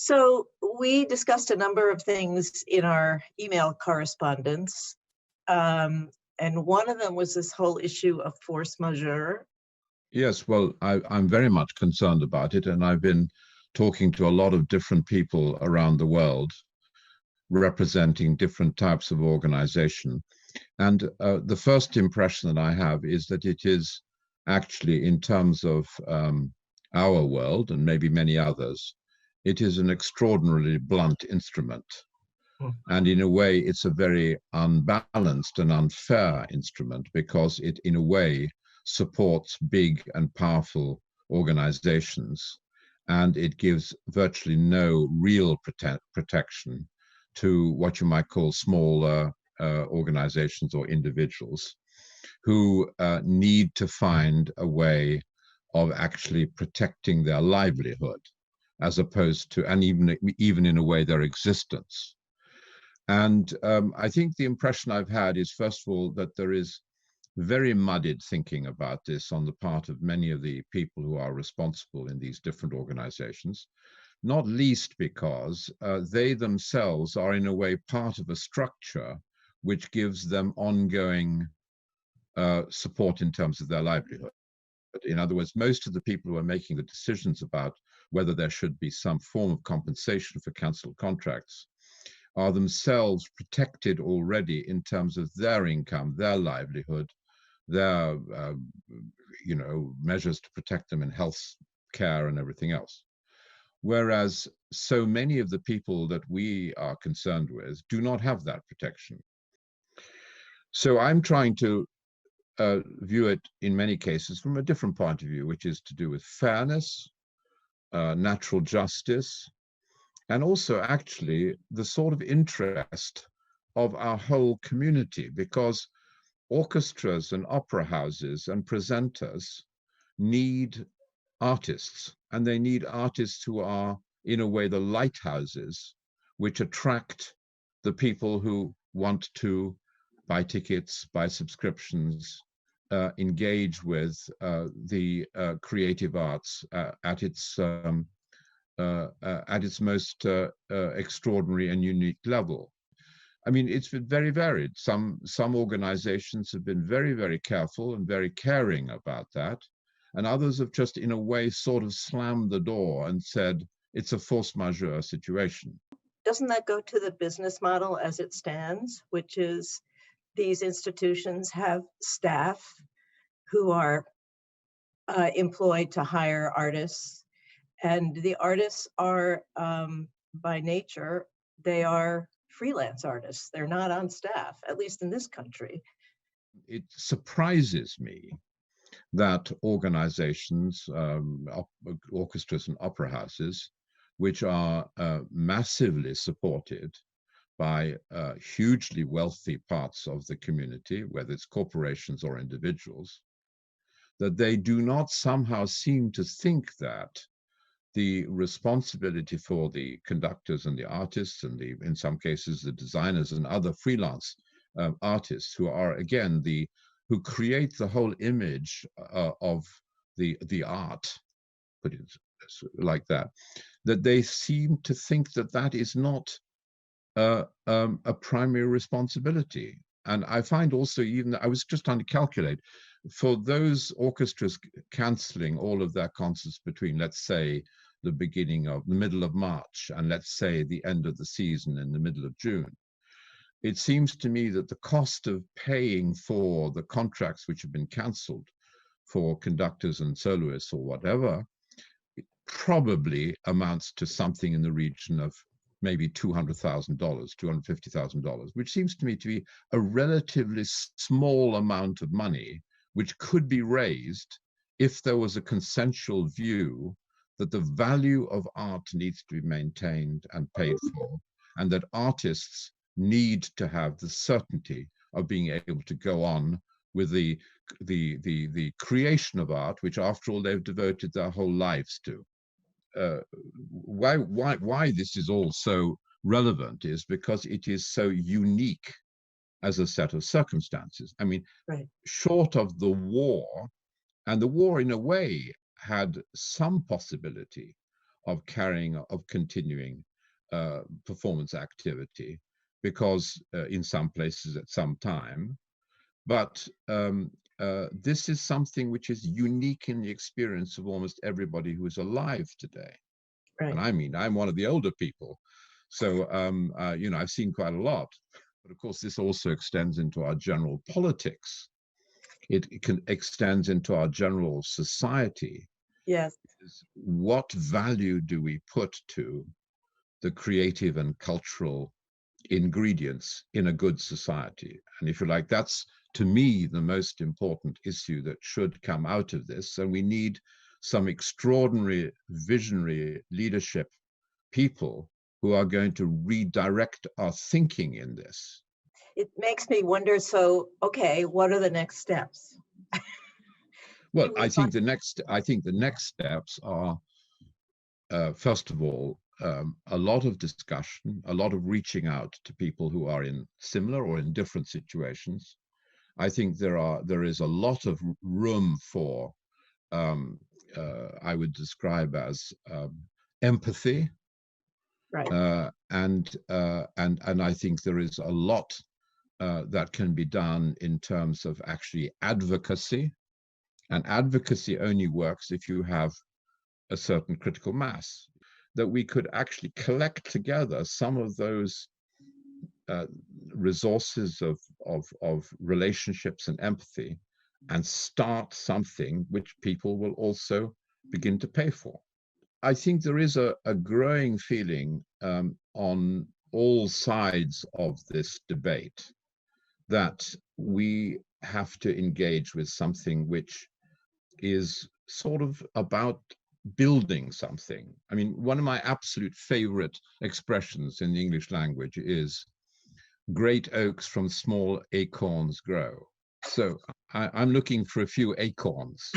So we discussed a number of things in our email correspondence. And one of them was this whole issue of force majeure. Yes, well, I'm very much concerned about it, and I've been talking to a lot of different people around the world representing different types of organization. And the first impression that I have is that it is actually, in terms of our world and maybe many others, it is an extraordinarily blunt instrument. And in a way, it's a very unbalanced and unfair instrument because it, in a way, supports big and powerful organizations, and it gives virtually no real protection to what you might call smaller organizations or individuals who need to find a way of actually protecting their livelihood, as opposed to, and even in a way, their existence. And I think the impression I've had is, first of all, that there is very muddied thinking about this on the part of many of the people who are responsible in these different organizations, not least because they themselves are in a way part of a structure which gives them ongoing support in terms of their livelihood. In other words, most of the people who are making the decisions about whether there should be some form of compensation for cancelled contracts are themselves protected already in terms of their income, their livelihood, their measures to protect them in health care and everything else. Whereas so many of the people that we are concerned with do not have that protection. So I'm trying to view it in many cases from a different point of view, which is to do with fairness, natural justice, and also actually the sort of interest of our whole community, because orchestras and opera houses and presenters need artists, and they need artists who are, in a way, the lighthouses which attract the people who want to buy tickets, buy subscriptions, engage with the creative arts at its most extraordinary and unique level. I mean, it's been very varied. Some organizations have been very, very careful and very caring about that, and others have just, in a way, sort of slammed the door and said it's a force majeure situation. Doesn't that go to the business model as it stands, which is these institutions have staff who are employed to hire artists, and the artists are, by nature, they are freelance artists. They're not on staff, at least in this country. It surprises me that organizations, orchestras and opera houses, which are massively supported by hugely wealthy parts of the community, whether it's corporations or individuals, that they do not somehow seem to think that the responsibility for the conductors and the artists and in some cases, the designers and other freelance artists who are, again, who create the whole image of the art, put it like that they seem to think that that is not a primary responsibility. And I find also, even I was just trying to calculate, for those orchestras cancelling all of their concerts between, let's say, the middle of March and let's say the end of the season in the middle of June, it seems to me that the cost of paying for the contracts which have been cancelled for conductors and soloists or whatever, it probably amounts to something in the region of maybe $200,000, $250,000, which seems to me to be a relatively small amount of money which could be raised if there was a consensual view that the value of art needs to be maintained and paid for, and that artists need to have the certainty of being able to go on with the creation of art, which after all they've devoted their whole lives to. Why this is all so relevant is because it is so unique as a set of circumstances. I mean, right. Short of the war, and the war in a way had some possibility of continuing performance activity, because in some places at some time. But this is something which is unique in the experience of almost everybody who is alive today. Right. And I mean, I'm one of the older people. So, you know, I've seen quite a lot. But of course, this also extends into our general politics. It extends into our general society. Yes. What value do we put to the creative and cultural ingredients in a good society? And if you like, that's, to me, the most important issue that should come out of this. And we need some extraordinary visionary leadership people who are going to redirect our thinking in this. It makes me wonder, so, okay, what are the next steps? Well, I think the next steps are, first of all, a lot of discussion, a lot of reaching out to people who are in similar or in different situations. I think there is a lot of room for, I would describe as empathy, Right. and I think there is a lot that can be done in terms of actually advocacy. And advocacy only works if you have a certain critical mass, that we could actually collect together some of those resources of relationships and empathy and start something which people will also begin to pay for. I think there is a growing feeling on all sides of this debate that we have to engage with something which is sort of about building something. I mean, one of my absolute favorite expressions in the English language is great oaks from small acorns grow. So I'm looking for a few acorns